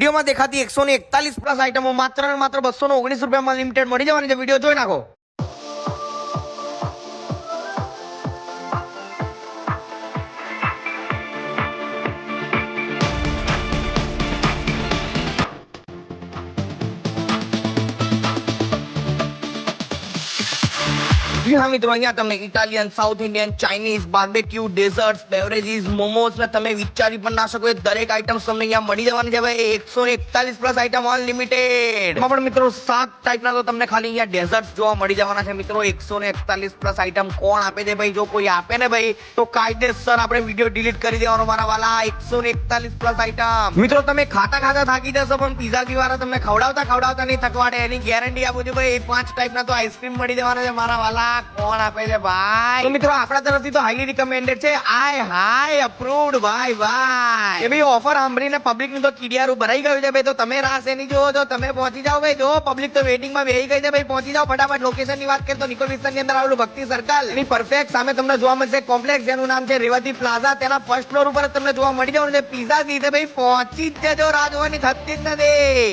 વિડીયોમાં દેખાતી 141 પ્લસ આઈટમો માત્ર ને માત્ર 219 રૂપિયામાં લિમિટેડ મળી જવાની છે. વિડીયો જોઈ નાખો. હા મિત્રો, અહીંયા તમને Italian, south Indian, Chinese, barbecue, desserts, beverages, momos ને તમે વિચારી પણ ના શકો એ દરેક આઈટમ્સ તમને અહીંયા મળી જવાની છે ભાઈ. 141 પ્લસ આઈટમ અનલિમિટેડ. એમાં પણ મિત્રો 7 ટાઈપના તો તમને ખાલી અહીંયા ડેઝર્ટ્સ જોવા મળી જવાના છે મિત્રો. 141 પ્લસ આઈટમ કોણ આપે છે ભાઈ? જો કોઈ આપે ને ભાઈ તો કાયદેસર આપણે વિડીયો ડિલીટ કરી દેવાનો મારા વાલા. 141 પ્લસ આઈટમ મિત્રો, તમે ખાતા થાકી જશો પણ પિઝા વાળા તમને ખવડાવતા નહીં થકવાડે, એની ગેરંટી આપું છું ભાઈ. 5 ટાઈપના તો આઈસ્ક્રીમ મળી જવાના છે મારા વાલા. કોણ આપે છે ભાઈ? તો મિત્રો આપણા તરફથી તો હાઈલી રિકમેન્ડેડ છે. હાય અપ્રૂવ્ડ ભાઈ. એ ભાઈ ઓફર સાંભળીને પબ્લિક નું તો કીડિયારું ભરાઈ ગયું છે ભાઈ. તો તમે રાહ શેની જોવો છો? તમે પહોંચી જાઓ ભાઈ. જો પબ્લિક તો વેટિંગ માં બેહી ગઈ છે ભાઈ. પહોંચી જાઓ ફટાફટ. લોકેશન ની વાત કરીએ તો નિકોલ વિસ્તારની અંદર આવેલું ભક્તિ સર્કલ એની પરફેક્ટ સામે તમને જોવા મળશે કોમ્પ્લેક્સ, જેનું નામ છે રેવતી પ્લાઝા. તેના ફર્સ્ટ ફ્લોર ઉપર તમને જોવા મળી જવાનું છે પિઝા સીધે ભાઈ. પહોંચી જ જજો, રાહ જોવાની થતી જ નથી.